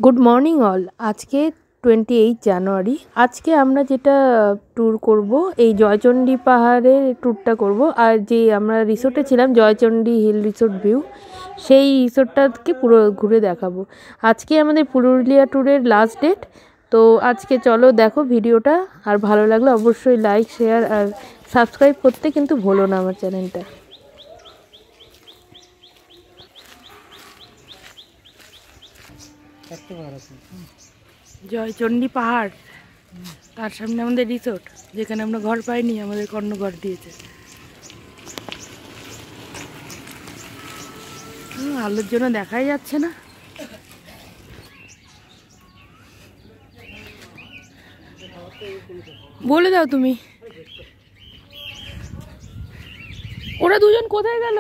Good morning all. আজকে 28 জানুয়ারি। আজকে আমরা যেটা ট্যুর করব, এই জয়চণ্ডী পাহাড়ের ট্যুরটা করব। আর যে আমরা রিসোর্টে ছিলাম, জয়চণ্ডী হিল রিসোর্ট ভিউ, সেই রিসোর্টটাকে পুরো ঘুরে দেখাবো। আজকে আমাদের পুরুলিয়া ট্যুরের লাস্ট ডেট। তো আজকে চলো দেখো ভিডিওটা, আর ভালো লাগলে অবশ্যই লাইক, শেয়ার আর সাবস্ক্রাইব করতে কিন্তু ভুলো না আমার চ্যানেলটা। জয়চণ্ডী পাহাড়, তার সামনে আমাদের রিসোর্ট, যেখানে আমরা ঘর পাইনি, আমাদের অন্য ঘর দিয়েছে। আলোর জন্য দেখাই যাচ্ছে না। বলে দাও তুমি, ওরা দুজন কোথায় গেল?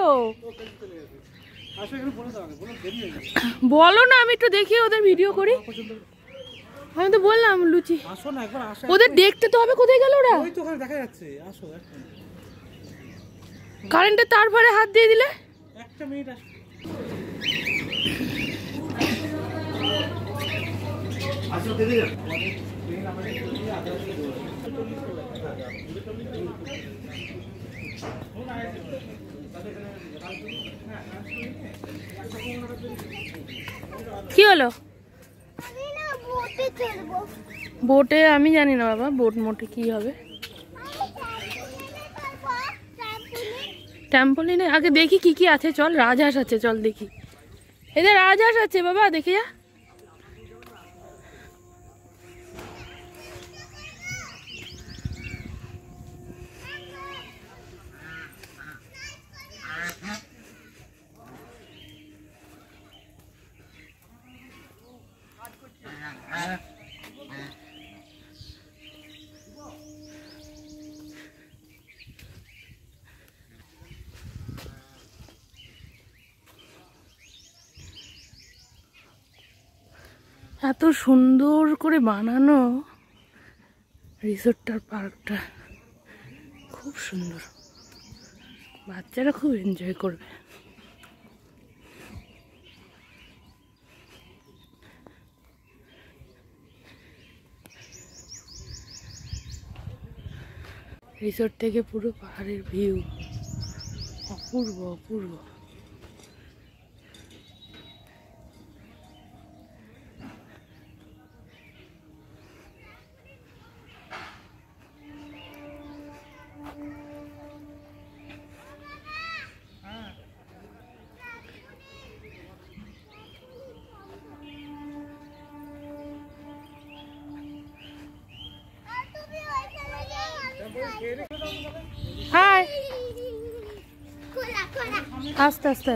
বলো না, আমি একটু দেখি ওদের ভিডিও করি। আমি তো বললাম লুচি, ওদের দেখতে তো হবে। কোথায় গেল ওরা? কারেন্টের তার ফারে হাত দিয়ে দিলে। কি হলো? বোটে আমি জানি না বাবা, বোট মোটে কি হবে। ট্যাম্পোলিনে আগে দেখি কি কি আছে। চল, রাজহাঁস আছে, চল দেখি। এদের রাজহাঁস আছে বাবা, দেখে যা। এত সুন্দর করে বানানো রিসোর্টটার, পার্কটা খুব সুন্দর। বাচ্চারা খুব এনজয় করবে। রিসোর্ট থেকে পুরো পাহাড়ের ভিউ অপূর্ব অপূর্ব। হাই, আস্তে আস্তে।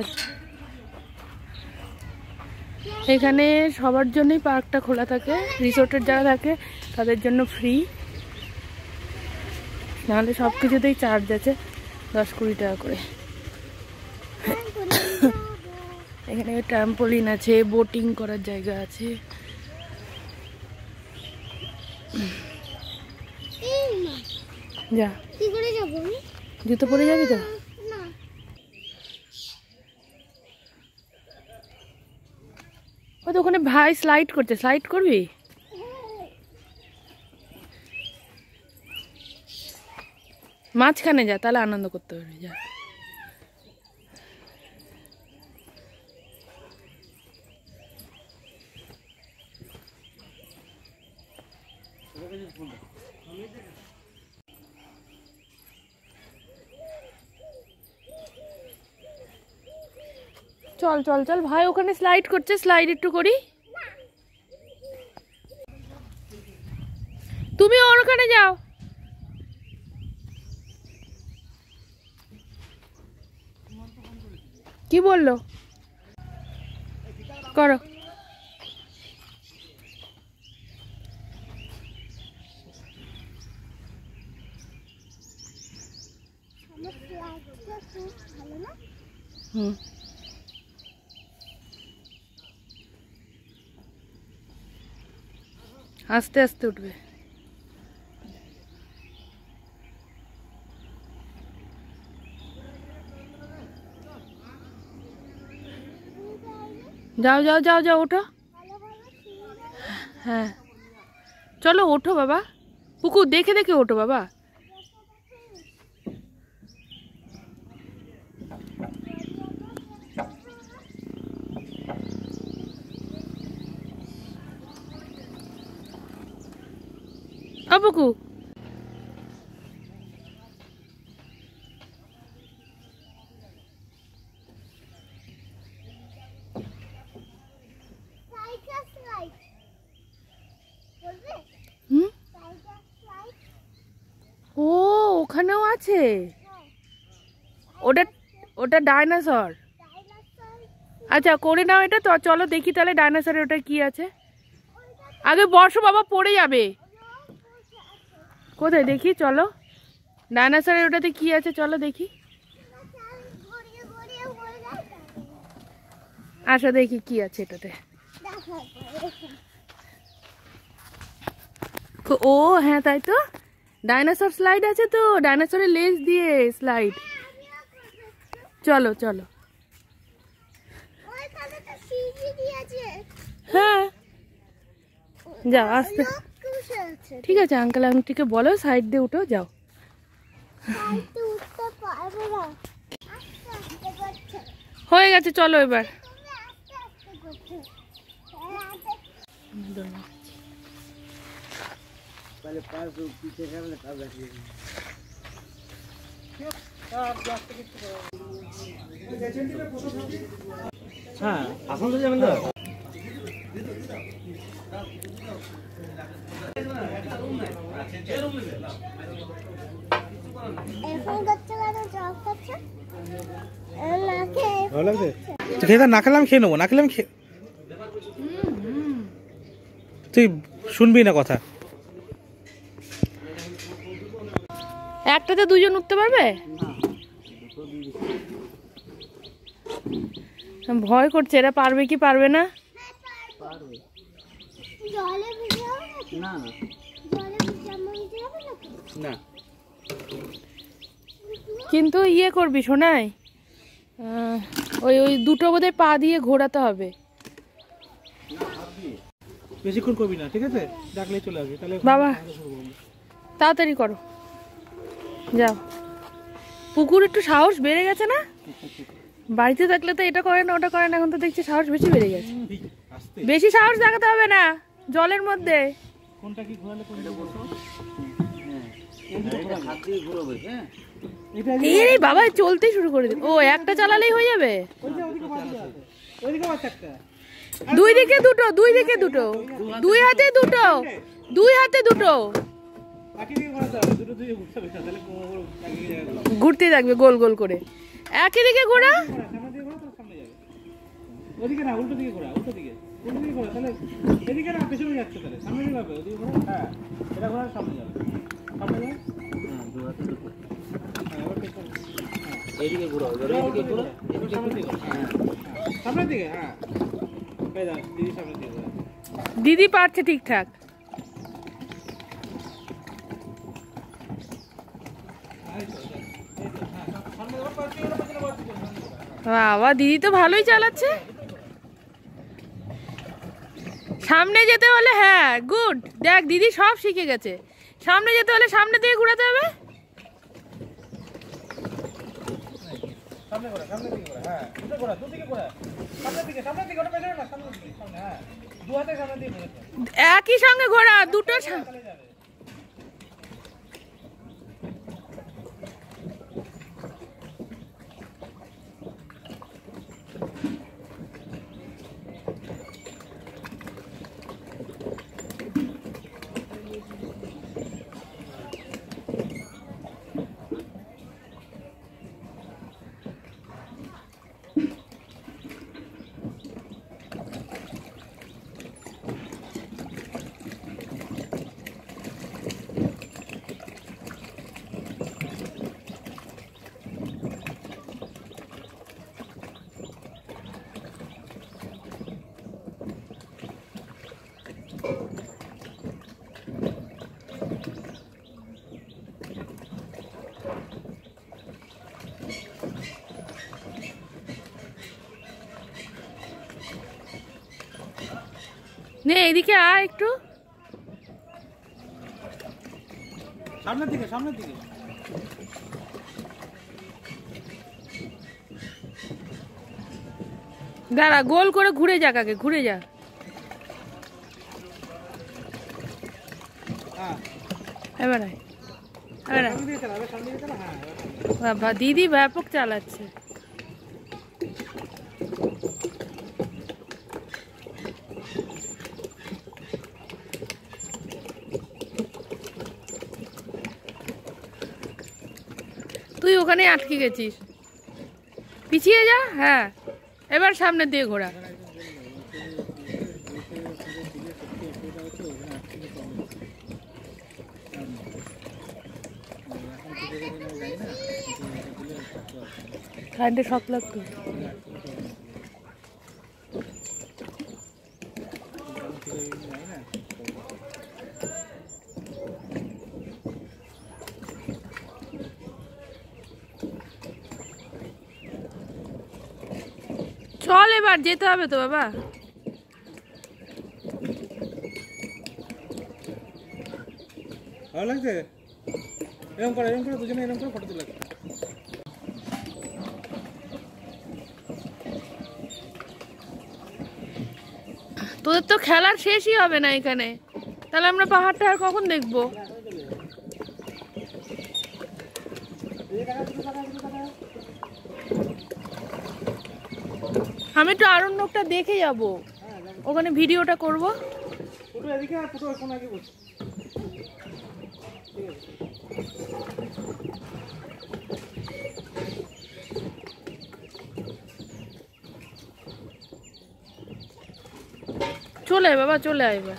এখানে সবার জন্যই পার্কটা খোলা থাকে। রিসোর্টের যারা থাকে তাদের জন্য ফ্রি, নাহলে সব কিছুতেই চার্জ আছে 10-20 টাকা করে। এখানে ট্রাম্পোলিন আছে, বোটিং করার জায়গা আছে। যা, কি করে যাব আমি? জুতো পরে যাবি তো? না। ও তো ওখানে ভাই স্লাইড করছে, স্লাইড করবি? মাঝখানে যা, তাহলে আনন্দ করতে পারবি। যা। চল চল চল, ভাই ওখানে স্লাইড করছে, স্লাইড একটু করি। তুমি ওখানে যাও। কি বললো? করো। হুম, আস্তে আস্তে উঠবে। যাও যাও যাও যাও, ওঠো। হ্যাঁ চলো ওঠো বাবা, পুকুর দেখে দেখে ওঠো বাবা। পুকু ও ওখানেও আছে, ওটা ওটা ডাইনোসর। আচ্ছা করে নাও এটা তো, চলো দেখি তাহলে ডাইনোসরের ওটা কি আছে। আগে বসো বাবা, পড়ে যাবে। কোথায় দেখি, চলো ডাইনোসরের ওটাতে কি আছে চলো দেখি। আসো দেখি কি আছে এটাতে। ও হ্যাঁ তাই তো, ডাইনোসর স্লাইড আছে তো, ডাইনোসরের লেজ দিয়ে স্লাইড। চলো চলো। হ্যাঁ যাও আস্তে, ঠিক আছে আঙ্কেল আন্টিকে বলো সাইড দিয়ে উঠো, যাও। হয়ে গেছে চলো এবার। হ্যাঁ এখন তো যাবেন তো। না খেলাম খেয়ে নেবো, না খেলাম খেয়ে, তুই শুনবি না কথা। একটাতে দুজন উঠতে পারবে? ভয় করছে, এরা পারবে কি পারবে না। কিন্তু ইয়ে করবি শোনাই, ওই ওই দুটো বোধহয় পা দিয়ে ঘোরাতে হবে। বেশিক্ষণ করবি না, ঠিক আছে? ডাকলে চলে আসবি তাহলে। বাবা তাড়াতাড়ি করো, যাও। পুকুর একটু সাহস বেড়ে গেছে না? বাড়িতে থাকলে তো এটা করে না ওটা করে না, এখন তো দেখছি সাহস বেশি বেড়ে গেছে। বেশি সাহস দেখাতে হবে না জলের মধ্যে। কোনটা কি ঘোরালে কোনটা বসো? এই বাবা চলতেই শুরু করে দিল। ও একটা চালালেই হয়ে যাবে? দুই দিকে দুটো, দুই দিকে দুটো, দুই হাতে দুটো, দুই হাতে দুটো। ঘুরতে থাকবে গোল গোল করে, একই দিকে ঘোরা। ওদিকে না, উল্টো দিকে ঘোরা, উল্টো দিকে, উল্টো দিকে ঘোরা, তাহলে এদিকে না পেছনে যাচ্ছে, তাহলে সামনে দিকে হবে, ওদিকে ঘোরা। হ্যাঁ এটা ঘোরা, সামনে যাবে, সামনে যাবে। হ্যাঁ দু হাতে দুটো। হ্যাঁ এবার পেছনে, এইদিকে ঘোরা, এইদিকে ঘোরা, সামনের দিকে। হ্যাঁ সামনের দিকে, হ্যাঁ এই দাও দিদি সামনের দিকে ঘোরা। দিদি পারছে ঠিকঠাক। বাবা দিদি তো ভালোই চালাচ্ছে। সামনে যেতে হলে, হ্যাঁ গুড, দেখ দিদি সব শিখে গেছে। সামনে যেতে হলে সামনে দিকে ঘোরাতে হবে। সামনে ঘোরা, সামনে দিকে ঘোরা, হ্যাঁ দুটো ঘোরা, দুদিকে ঘোরা, সামনের দিকে, সামনের দিকে, ওটা পেছনে না, সামনের দিকে, সামনে। হ্যাঁ দু হাতে সামনের দিকে ঘোরা, একই সঙ্গে ঘোরা দুটো। চলে যাবে। নে এদিকে আয় একটু, সামনের দিকে সামনের দিকে। দাঁড়া গোল করে ঘুরে যাক, আগে ঘুরে যা। হ্যাঁ এবার আয়, এবার আয়। সামনে দিকে চালা, সামনে দিকে চালা। হ্যাঁ বাবা দিদি ব্যাপক চালাচ্ছে। তুই ওখানে আটকে গেছিস, পিছিয়ে যা। হ্যাঁ এবার সামনের দিকে ঘোরা। কারেন্টে শক লাগতো। চল এবার যেতে হবে তো বাবা। ভালো লাগছে? এরকম করে দুজনে এরকম করে ফটো তুলে। তোদের তো খেলার শেষই হবে না এখানে, তাহলে আমরা পাহাড়টা আর কখন দেখবো? আমি তো আরণ্যকটা দেখে যাব, ওখানে ভিডিওটা করব। চলে আয় বাবা, চলে আয় এবার।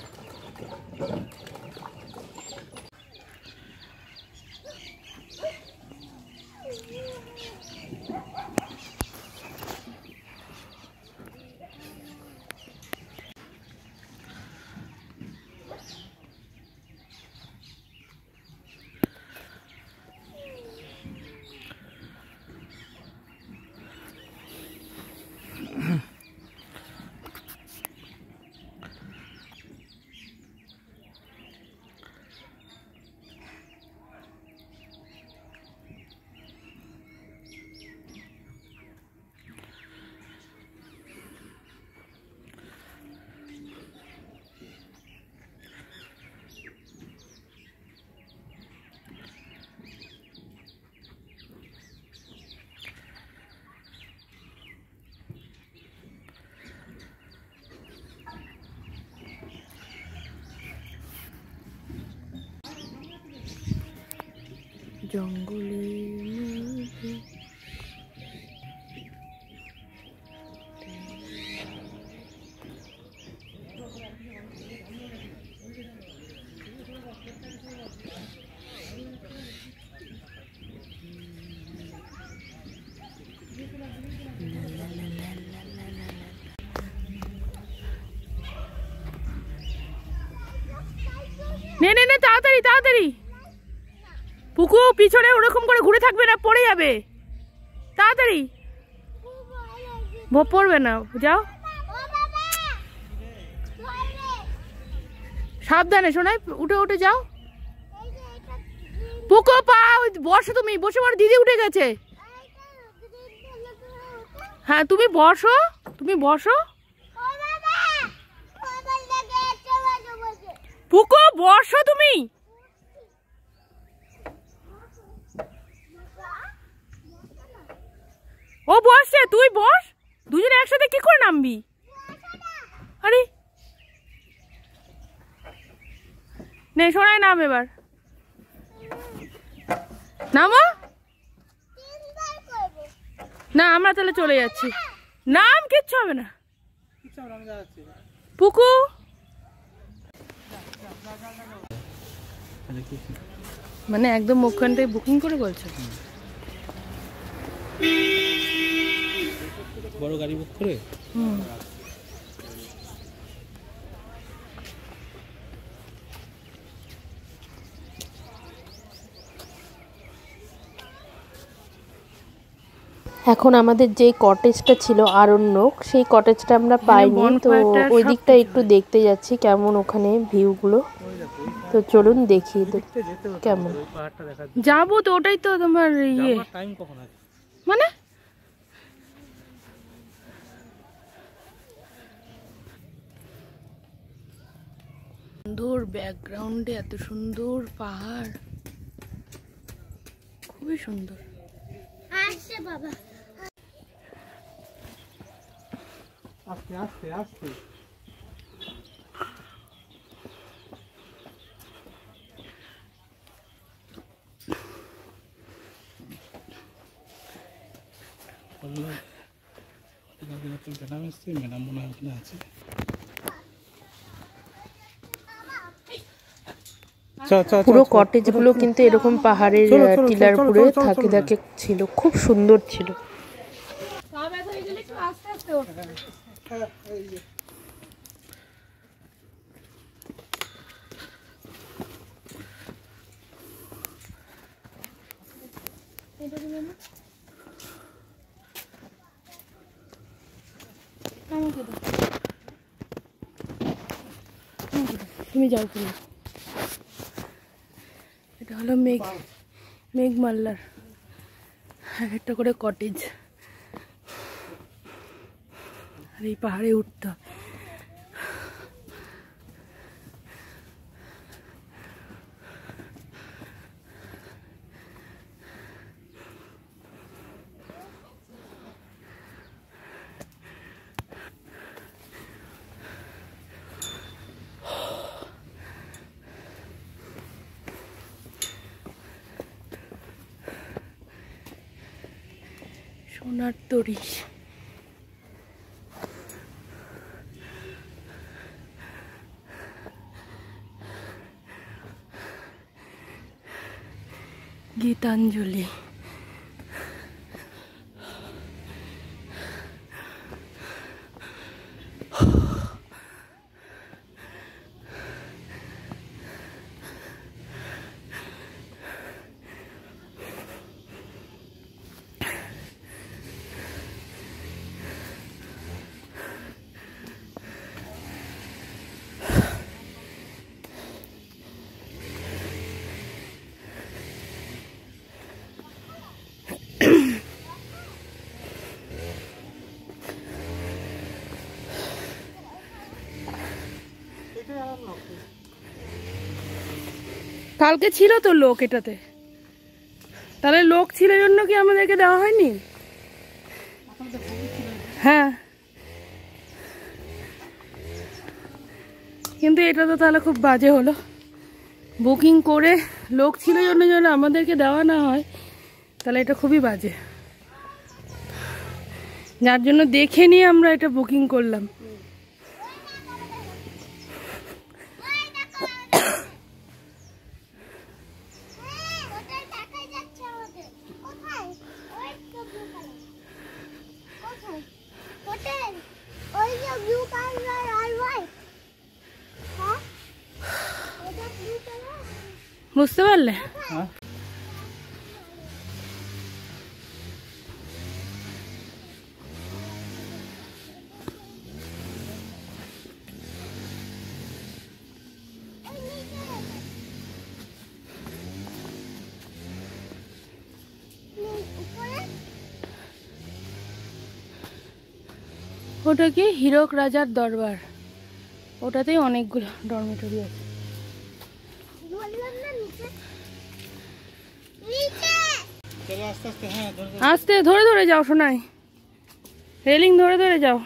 জঙ্গলে নে নে নে, তাড়াতাড়ি তাড়াতাড়ি। পুকু পিছনে ওরকম করে ঘুরে থাকবে না, পড়ে যাবে। তাড়াতাড়ি, পড়বে না, যাও সাবধানে। শোনাই উঠে উঠে যাও। পুকু পা বসো, তুমি বসে পড়ো, দিদি উঠে গেছে। হ্যাঁ তুমি বসো, তুমি বসো। পুকু বসো তুমি। ও বসছে, তুই বস। দুজনে একসাথে কি করে নামবি? আরে নে শোনাই, নাম এবার, নামো। না আমরা তাহলে চলে যাচ্ছি। নাম কিচ্ছু হবে না পুকু। মানে একদম ওখানটাই বুকিং করে বলছো? বড় গাড়ি বুক করে। এখন আমাদের যে কটেজটা ছিল আরণ্যক, সেই কটেজটা আমরা পাইনি, তো ওই দিকটা একটু দেখতে যাচ্ছি কেমন ওখানে ভিউগুলো। তো চলুন দেখি কেমন। যাবো তো, ওটাই তো তোমার ইয়ে মানে সুন্দর ব্যাকগ্রাউন্ডে এত সুন্দর পাহাড়, খুবই সুন্দর। আসছে বাবা, আস্তে আস্তে আস্তে। ম্যাডাম এসছে, ম্যাডাম মনে হয় ওখানে আছে। পুরো কটেজ গুলো কিন্তু এরকম পাহাড়ের টিলার উপরে থাকে থাকে ছিল, খুব সুন্দর ছিল। তুমি যাও, তুমি। এটা হলো মেঘমাল্লার একটা করে কটেজ, আর এই পাহাড়ে উঠতে হয়। সোনার তরী, গীতাঞ্জলি, কালকে ছিল তো লোক এটাতে, তাহলে লোক ছিল জন্য কি আমাদেরকে দেওয়া হয়নি? হ্যাঁ, কিন্তু এটা তো তাহলে খুব বাজে হলো, বুকিং করে লোক ছিল জন্য যেন আমাদেরকে দেওয়া না হয়, তাহলে এটা খুবই বাজে। যার জন্য দেখে নিয়ে আমরা এটা বুকিং করলাম। বুঝতে পারলে? ওটা কি হীরক রাজার দরবার, ওটাতেই অনেকগুলো ডরমেটরি আছে। আস্তে ধরে ধরে যাও শোনাই, রেলিং ধরে ধরে যাও।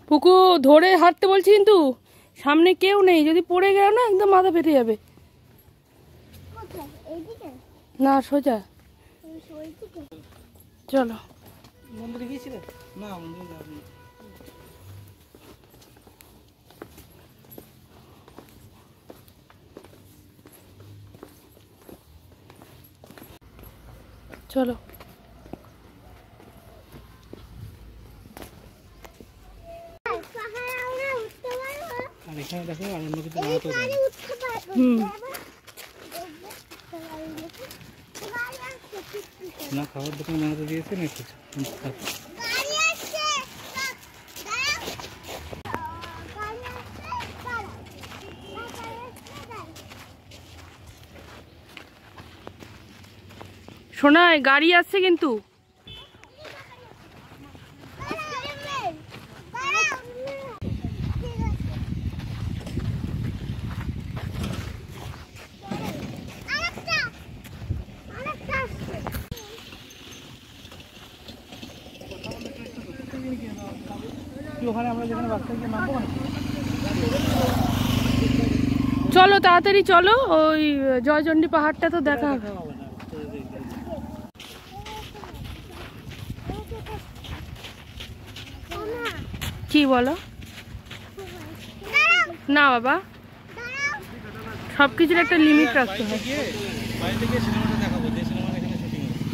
পুকু ধরে হাঁটতে বলছি, কিন্তু সামনে কেউ নেই, যদি পড়ে গেল না একদম মাথা ফেটে যাবে। না সোজা চলো। মন্দিরে গিয়েছিলে? না মন্দিরে যাবো। চলো। আর এখানে দেখো আর অন্য কিছু নামতো না, খাবার দোকান বানাতে দিয়েছে না কিছু। শোনায় গাড়ি আসছে কিন্তু। ওখানে আমরা যেখানে বাচ্চা গিয়ে নামবো না, চলো তাড়াতাড়ি চলো, ওই জয়চণ্ডী পাহাড়টা তো দেখা হবে। কি বলো? না বাবা, সবকিছুর একটা লিমিট রাখতে হয়। বাড়িতে গিয়ে সিনেমাটা দেখাবো, যে সিনেমাটা এখানে শুটিং হচ্ছে।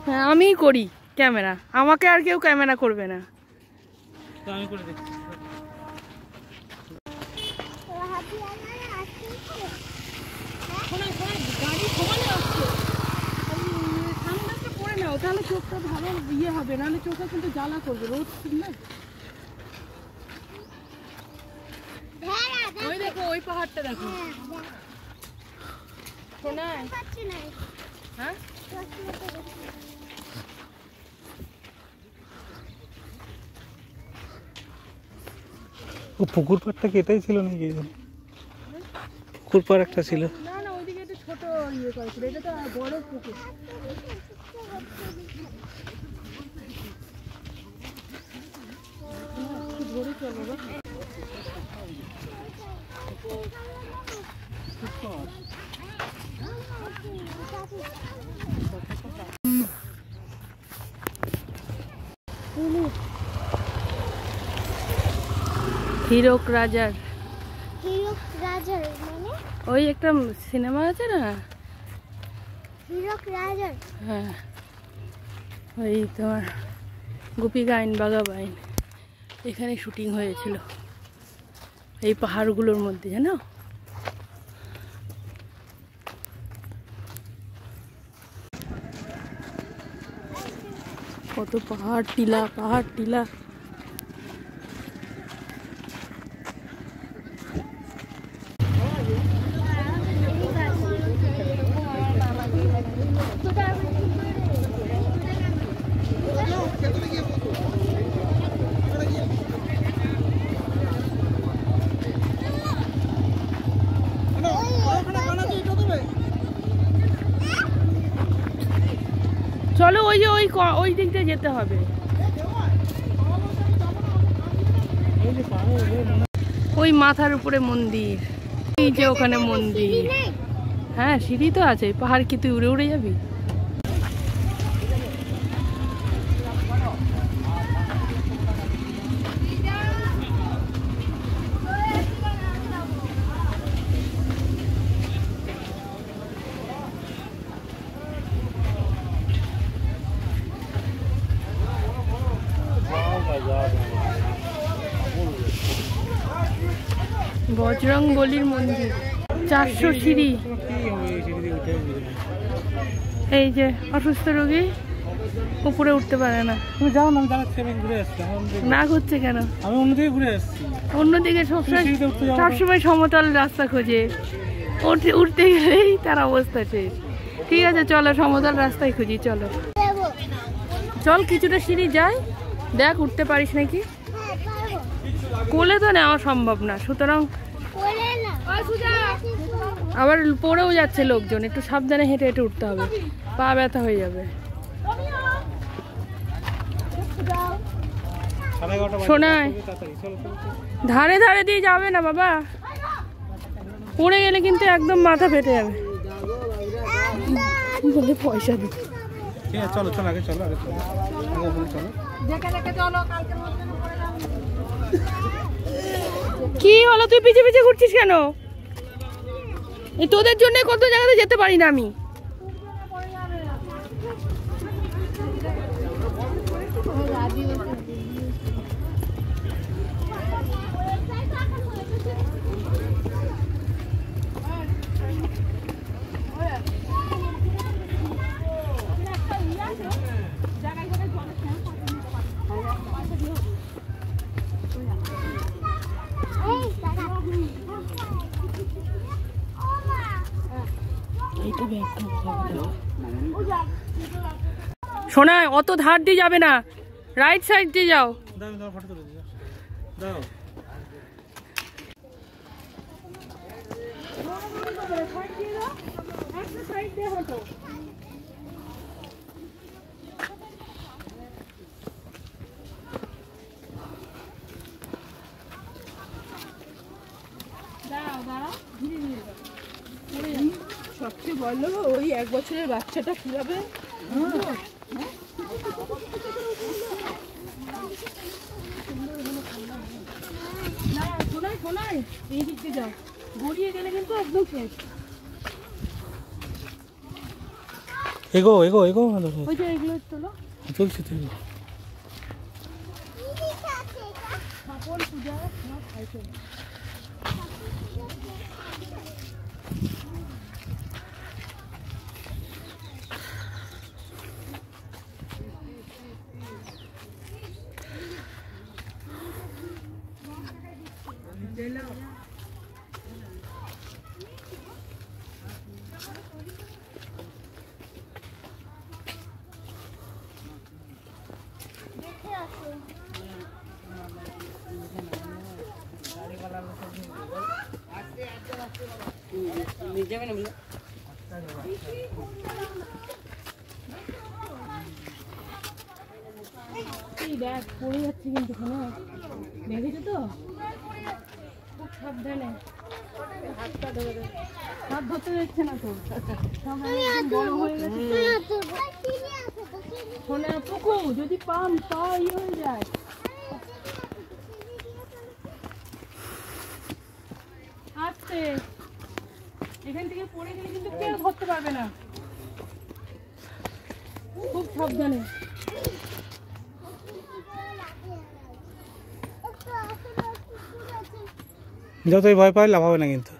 হ্যাঁ আমিই করি ক্যামেরা, আমাকে আর কেউ ক্যামেরা করবে না। তো আমি করে দেখছি। তাহলে চোখটা ভালো ইয়ে হবে, নাহলে চোখে কিন্তু জ্বালা করবে, রোদ না। ওই দেখো ওই পাহাড়টা দেখো। হ্যাঁ ও পুকুর পাড়টা কি এটাই ছিল নাকি? পুকুর পাড় একটা ছিল। না না, ওইদিকে একটা ছোট ইয়ে করেছিল, এটা তো বড় পুকুর। ধরে চলো বা হীরক রাজার। হীরক রাজার মানে? ওই একটা সিনেমা আছে না, হীরক রাজার। হ্যাঁ ওই তোমার গোপীকা আইন বাঘা বাইন, এখানে শুটিং হয়েছিল এই পাহাড়গুলোর মধ্যে, জানো? কত পাহাড় টিলা, পাহাড় টিলা। চলো ওই যে ওই দিক দিয়ে যেতে হবে। ওই মাথার উপরে মন্দির, এই যে ওখানে মন্দির। হ্যাঁ সিঁড়ি তো আছে, পাহাড় কি তুই উড়ে উড়ে যাবি? বজরং বলির মন্দির, 400 সিঁড়ি। এই যে অসুস্থ রোগী উপরে উঠতে পারে না। তুমি যাও না, আমি যাচ্ছি, আমি ঘুরে আসছি। না ঘুরছে কেন? আমি অন্যদিকে ঘুরে আসছি। অন্যদিকে সবসময় সমতল রাস্তা খোঁজে, উঠতে গেলেই তার অবস্থা শেষ। ঠিক আছে চলো সমতল রাস্তায় খুঁজি, চলো চল কিছুটা সিঁড়ি যাই, দেখ উঠতে পারিস নাকি। কোলে তো নেওয়া সম্ভব না, সুতরাং আবার পড়েও যাচ্ছে লোকজন, একটু সাবধানে হেঁটে হেঁটে উঠতে হবে, পা ব্যথা হয়ে যাবে। শোনায় ধারে ধারে দিয়ে যাবে না বাবা, পড়ে গেলে কিন্তু একদম মাথা ফেটে যাবে। বলে পয়সা দিতে ঠিক আছে চলো চলো আগে চলো আগে চলো আগে ওখানে চলো কি হলো, তুই পিছে পিছে ঘুরছিস কেন? এই তোদের জন্য কত জায়গাতে যেতে পারি না আমি। শোনা, অত ধার দিয়ে যাবে না, রাইট সাইড দিয়ে যাও। দাও দাও ফটো তুলে দিও দাও সবচেয়ে বললো ওই 1 বছরের বাচ্চাটা কিভাবে না শোনাই শোনাই, এই দিক দিয়ে যাও, গড়িয়ে গেলে কিন্তু একদম শেষ। এগো এগো এগো ওই যে এগুলো তোলো, চলছে তুমি স্থাপন পূজা সব খাইছে। দেখ পড়ে যাচ্ছে কিন্তু দেখেছো তো, খুব সাবধানে হাতটা ধরে, হাত ধরতে যাচ্ছে না তো, বড় হয়ে গেছে। শোনা পুকু, যদি পা ইয়ে হয়ে যায়, আস্তে, এখান থেকে পড়ে গেলে কিন্তু কেউ ধরতে পারবে না, খুব সাবধানে। যতই ভয় পাই লাভ হবে না কিন্তু।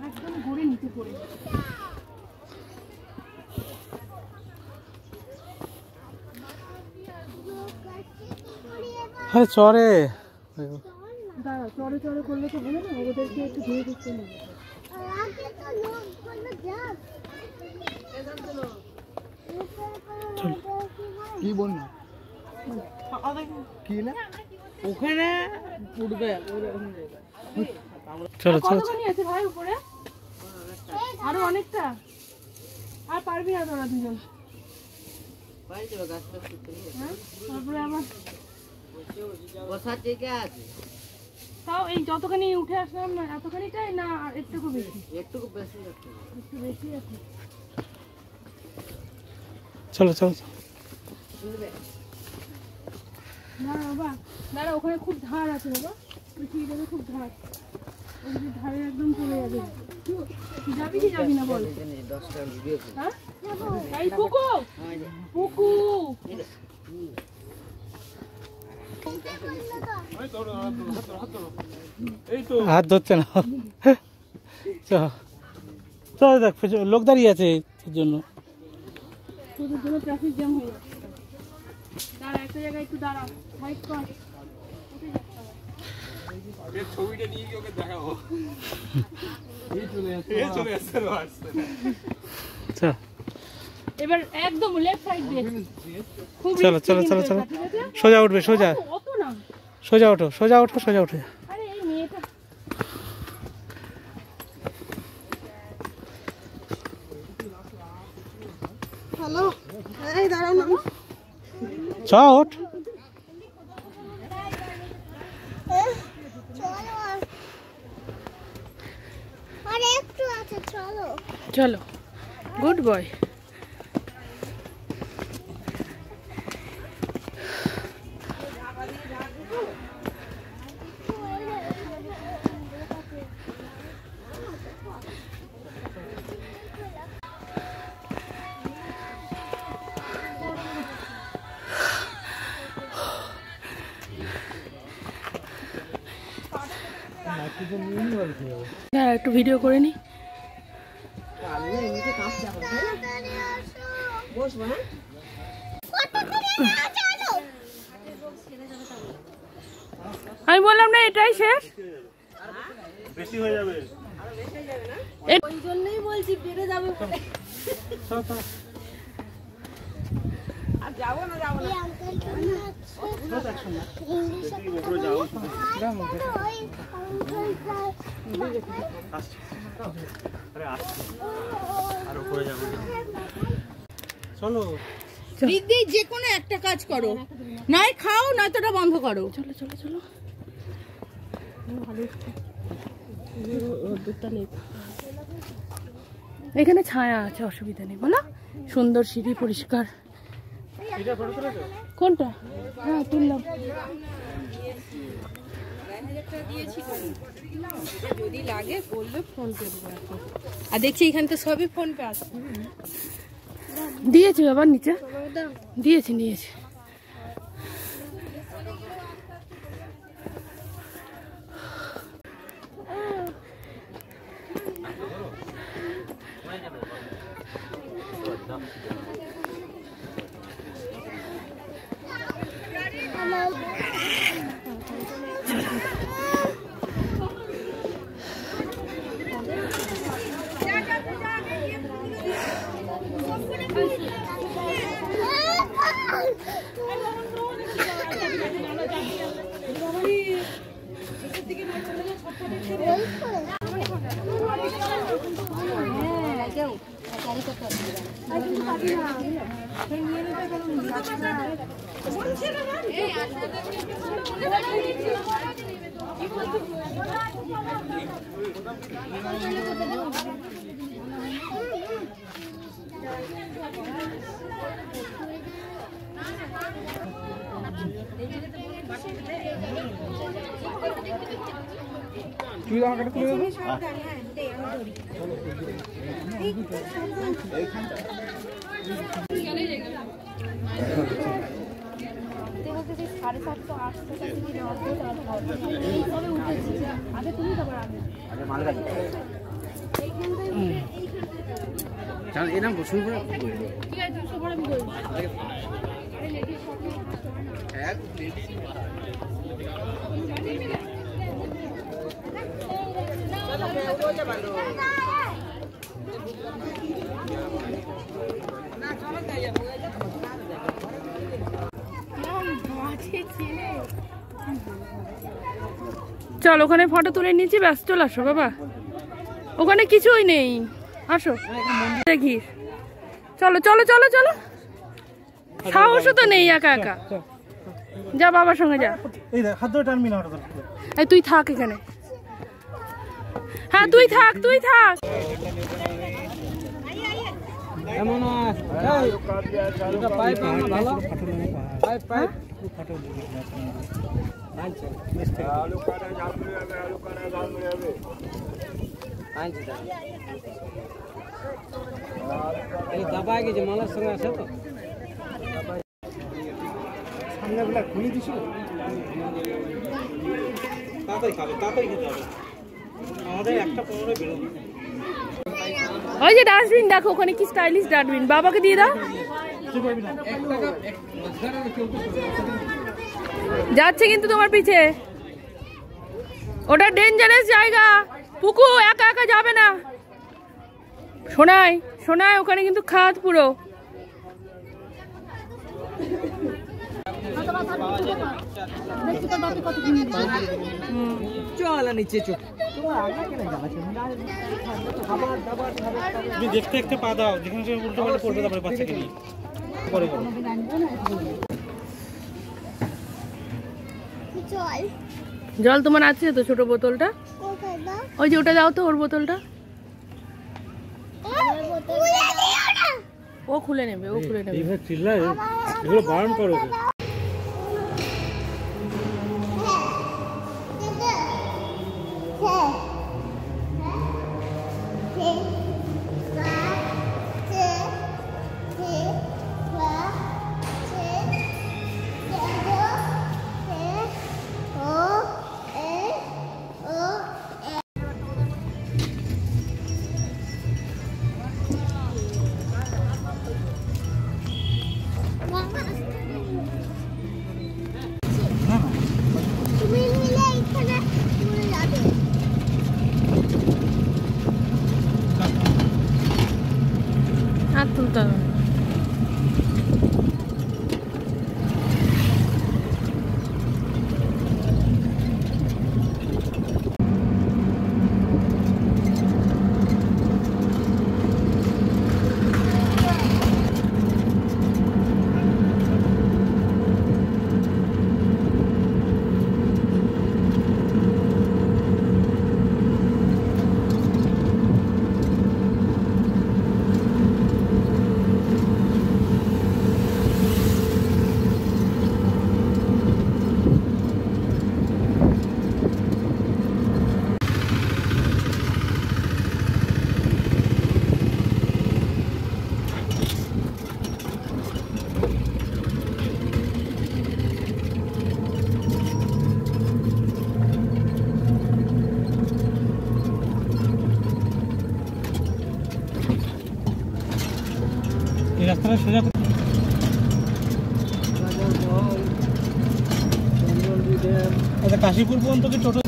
একদম ঘুরে নিচে পড়ে হ্যাঁ চরে দাঁড়া, চড়ে চড়ে করলে তো হবে না, ওদেরকে একটু ধুয়ে দিচ্ছে না। কি বল না কি না ওখানে উঠবে। চলো চলো কতখানি আছে ভাই উপরে? আরো অনেকটা, আর পারবি না তোরা দুজন। তারপরে আবার তাও এই যতখানি উঠে আসলাম না, এতখানিটাই না একটু বেশি? একটু বেশি আছে। চলো চলো দাঁড়া বাবা, দাঁড়া, ওখানে খুব ধার আছে বাবা, ঠিক আছে, খুব ধার, ওই ধারে একদম চলে যাবে। যাবি কি যাবি না বল? হ্যাঁ এই পুকু পুকু হাত ধরছে না। চল দেখ লোক দাঁড়িয়ে আছে এর জন্য। তোদের জন্য ট্রাফিক জ্যাম হয়ে যাচ্ছে। দাঁড়া, একটা জায়গায় একটু দাঁড়া, হোয়াইট কর। ছবিটা নিয়ে গিয়ে ওকে দেখাবো। এবার একদম লেফট সাইড দিয়ে চলো চলো চলো চলো, সোজা উঠবে, সোজা অত না, সোজা ওঠো সোজা ওঠো সোজা উঠে। আরে এই মেয়েটা চ ওঠ। চলো, গুড বয়। হ্যাঁ, একটু ভিডিও করে নি। আমি বললাম না এটাই শেষ, বেশি হয়ে যাবে, ওই জন্যই বলছি বেড়ে যাবে। আর যাবো না, যাবো না। চলো দিদি, যে কোনো একটা কাজ করো, নাই খাও নয়তো ওটা বন্ধ করো। চলো চলো চলো, এখানে ছায়া আছে, অসুবিধা নেই বলো। সুন্দর সিঁড়ি, পরিষ্কার। কোনটা? হ্যাঁ, তুললাম। যদি লাগে বলবে, ফোন পে দেবো। আর দেখছি এখানে তো সবই ফোন পে আছে। দিয়েছি আবার নিচে, দিয়েছি নিয়েছি। তুই আমার কাছে তুলে দেবো। এরকম শুরু করে চল, ওখানে ফটো তুলে নিচ্ছি, ব্যাস চলে আসো বাবা। ওখানে কিছুই নেই, আসো দেখিস। চলো চলো চলো চলো, সাহসও তো নেই একা একা। যা বাবার সঙ্গে যা। এই দেখ, হাত ধরে টানবি না। এই তুই থাক এখানে। হ্যাঁ তুই থাক, তুই থাক। এমন পাইপ ভালো, পাইপ পাইপ আলু কাটা জাল মেরে যাবে, আলু কাটা জাল মেরে যাবে। এই দাবায় গেছে, মালার সঙ্গে আছে তো। সামনেগুলা খুলে দিছ, তাড়াতাড়ি খাবে, তাড়াতাড়ি খেতে হবে। আমাদের একটা 15 বেরোবে। ওই যে ডাস্টবিন দেখো, ওখানে কি স্টাইলিশ ডাস্টবিন, বাবাকে দিয়ে দাও। যাচ্ছে কিন্তু তোমার পিছে, ওটা ডেঞ্জারাস জায়গা, পুকু একা একা যাবে না। শোনাই শোনাই, ওখানে কিন্তু খাদ পুরো। চল নিচে চল, তুমি দেখতে দেখতে পা দাও, যেখানে উল্টো পাল্টা পড়বে তারপরে বাচ্চাকে নিয়ে পরে করো। জল তোমার আছে তো, ছোট বোতলটা? ওই যে ওটা দাও তো, ওর বোতলটা। ও খুলে নেবে, ও খুলে নেবে। এইভাবে চিল্লায়, এগুলো বারণ করো ওকে। তুমি মিলে এখানে ঘুরে যাবে। হাত তুলতে হবে। এই রাস্তাটা সোজা আচ্ছা, কাশীপুর পর্যন্ত কি টোটো?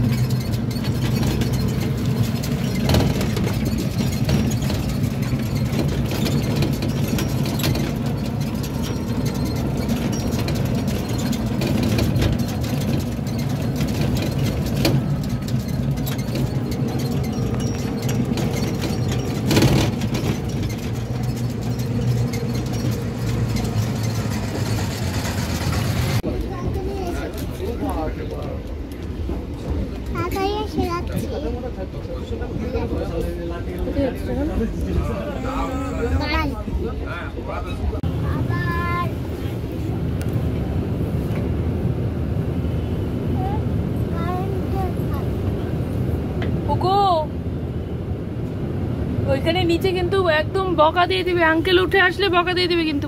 তাড়াতাড়ি এসে যাচ্ছি। বাই। আবার ওগো, ওইখানে নিচে কিন্তু একদম বকা দিয়ে দিবে, আঙ্কেল উঠে আসলে বকা দিয়ে দিবে কিন্তু।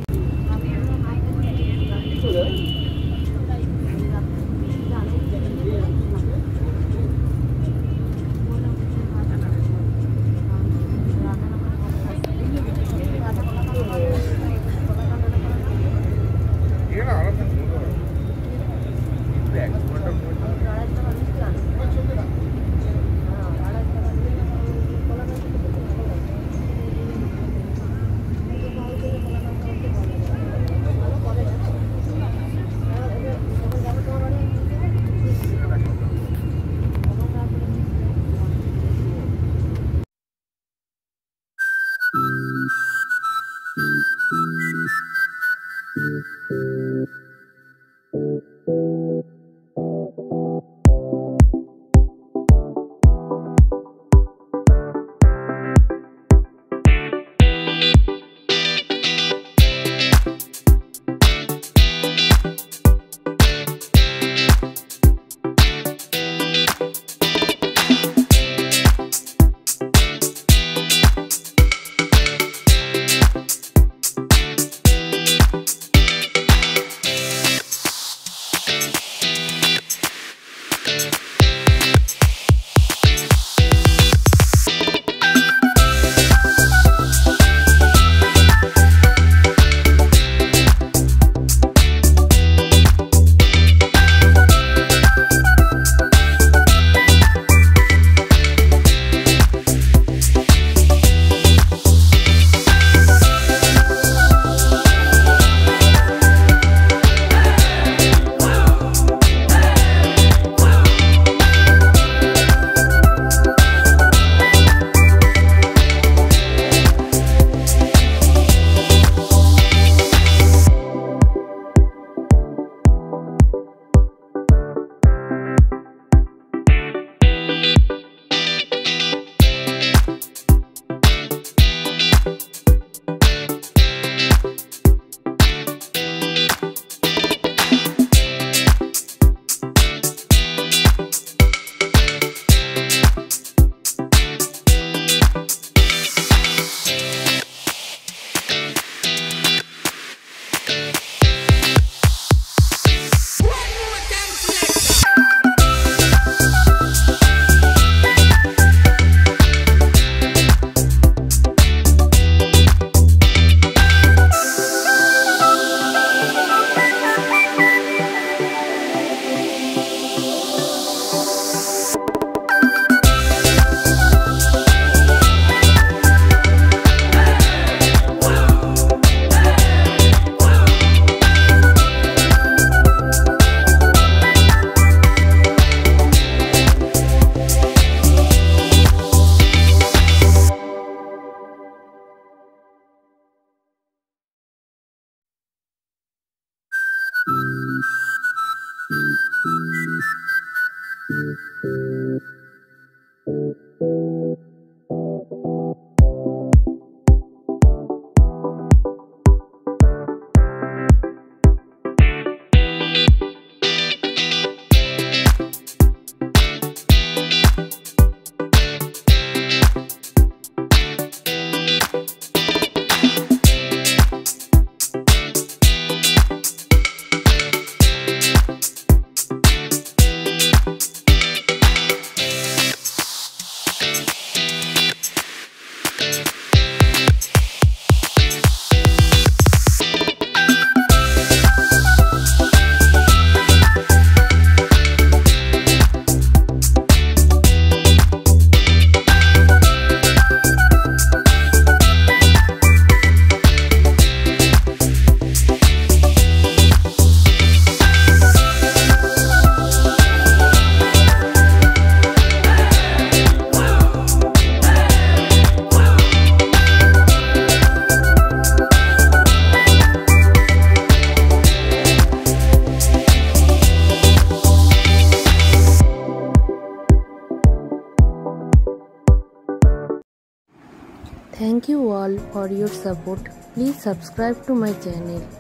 Thank you all for your support. Please subscribe to my channel.